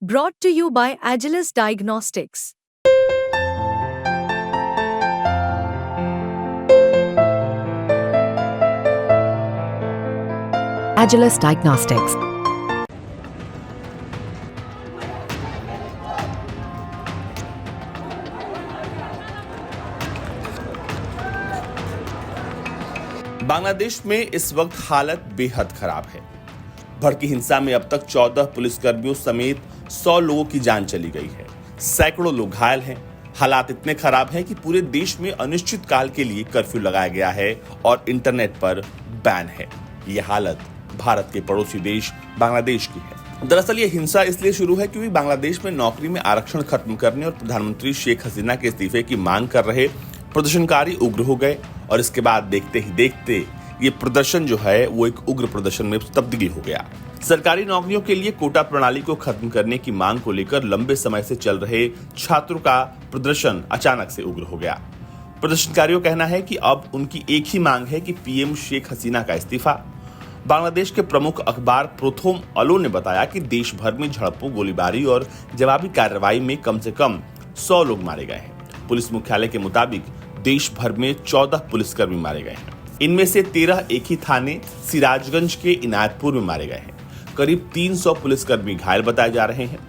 Brought to you by Agilus Diagnostics. Agilus Diagnostics. Bangladesh में इस वक्त हालत बेहद खराब है। भड़की हिंसा में अब तक 14 पुलिसकर्मियों समेत 100 लोगों की जान चली गई है। सैकड़ों लोग घायल हैं। हालात इतने खराब हैं कि पूरे देश में अनिश्चित काल के लिए कर्फ्यू लगाया गया है और इंटरनेट पर बैन है। ये हालत भारत के पड़ोसी देश बांग्लादेश की है। दरअसल ये हिंसा इसलिए शुरू है क्योंकि बांग्लादेश में नौकरी में आरक्षण खत्म करने और प्रधानमंत्री शेख हसीना के इस्तीफे की मांग कर रहे प्रदर्शनकारी उग्र हो गए और इसके बाद देखते ही देखते ये प्रदर्शन जो है वो एक उग्र प्रदर्शन में तब्दील हो गया। सरकारी नौकरियों के लिए कोटा प्रणाली को खत्म करने की मांग को लेकर लंबे समय से चल रहे छात्रों का प्रदर्शन अचानक से उग्र हो गया। प्रदर्शनकारियों का कहना है कि अब उनकी एक ही मांग है कि पीएम शेख हसीना का इस्तीफा। बांग्लादेश के प्रमुख अखबार प्रोथोम अलो ने बताया कि देश भर में झड़पों, गोलीबारी और जवाबी कार्रवाई में कम से कम 100 लोग मारे गए हैं। पुलिस मुख्यालय के मुताबिक देश भर में 14 पुलिसकर्मी मारे गए हैं। इनमें से 13 एक ही थाने सिराजगंज के इनायतपुर में मारे गए हैं। करीब 300 पुलिसकर्मी घायल बताए जा रहे हैं।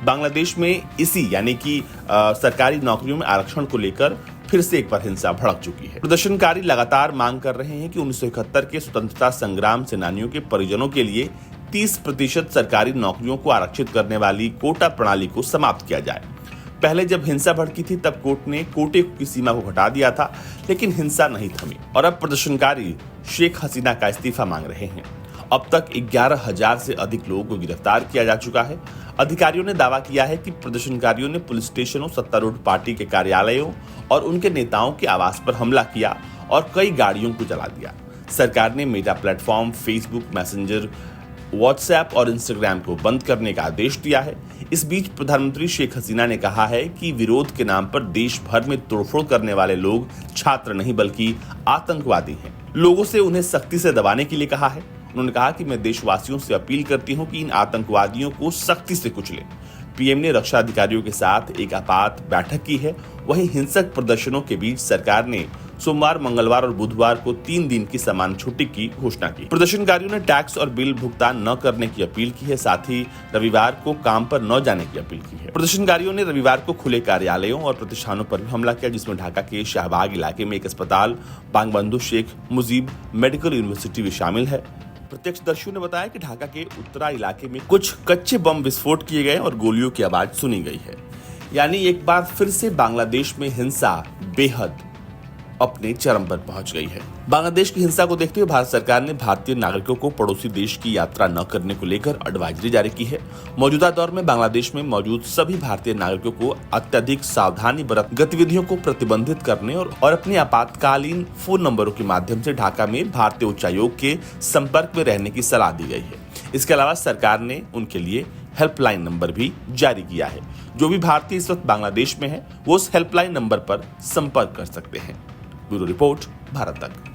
बांग्लादेश में इसी यानी कि सरकारी नौकरियों में आरक्षण को लेकर फिर से एक बार हिंसा भड़क चुकी है। प्रदर्शनकारी लगातार मांग कर रहे हैं कि 1971 के स्वतंत्रता संग्राम सेनानियों के परिजनों के लिए 30% सरकारी नौकरियों को आरक्षित करने वाली कोटा प्रणाली को समाप्त किया जाए। पहले जब हिंसा भड़की थी तब कोर्ट ने कोटे की सीमा को घटा दिया था, लेकिन हिंसा नहीं थमी और अब प्रदर्शनकारी शेख हसीना का इस्तीफा मांग रहे हैं। अब तक 11,000 से अधिक लोगों को गिरफ्तार किया जा चुका है। अधिकारियों ने दावा किया है कि प्रदर्शनकारियों ने पुलिस स्टेशनों, सत्तारूढ़ पार्टी के कार्यालयों और उनके नेताओं के आवास पर हमला किया और कई गाड़ियों को जला दिया। सरकार ने Meta platform, Facebook, messenger, WhatsApp और इंस्टाग्राम को बंद करने का आदेश दिया है। इस बीच प्रधानमंत्री शेख हसीना ने कहा है कि विरोध के नाम पर देश भर में तोड़फोड़ करने वाले लोग छात्र नहीं बल्कि आतंकवादी हैं। लोगों से उन्हें सख्ती से दबाने के लिए कहा है। उन्होंने कहा कि मैं देशवासियों से अपील करती हूं कि इन आतंकवादियों को सख्ती से कुचलें। पीएम ने रक्षा अधिकारियों के साथ एक आपात बैठक की है। वहीं हिंसक प्रदर्शनों के बीच सरकार ने सोमवार, मंगलवार और बुधवार को 3 दिन की समान छुट्टी की घोषणा की। प्रदर्शनकारियों ने टैक्स और बिल भुगतान न करने की अपील की है। साथ ही रविवार को काम पर न जाने की अपील की है। प्रदर्शनकारियों ने रविवार को खुले कार्यालयों और प्रतिष्ठानों पर भी हमला किया, जिसमें ढाका के शाहबाग इलाके में एक अस्पताल, बांगबंधु शेख मुजीब मेडिकल यूनिवर्सिटी भी शामिल है। प्रत्यक्षदर्शियों ने बताया कि ढाका के उत्तरा इलाके में कुछ कच्चे बम विस्फोट किए गए और गोलियों की आवाज सुनी गई है। यानी एक बार फिर से बांग्लादेश में हिंसा बेहद अपने चरम पर पहुंच गई है। बांग्लादेश की हिंसा को देखते हुए भारत सरकार ने भारतीय नागरिकों को पड़ोसी देश की यात्रा न करने को लेकर एडवाइजरी जारी की है। मौजूदा दौर में बांग्लादेश में मौजूद सभी भारतीय नागरिकों को अत्यधिक सावधानी बरत गतिविधियों को प्रतिबंधित करने और अपने आपातकालीन फोन नंबरों के माध्यम से ढाका में भारतीय उच्चायोग के संपर्क में रहने की सलाह दी गई है। इसके अलावा सरकार ने उनके लिए हेल्पलाइन नंबर भी जारी किया है। जो भी भारतीय इस वक्त बांग्लादेश में है वो उस हेल्पलाइन नंबर पर संपर्क कर सकते हैं। ब्यूरो रिपोर्ट, भारत तक।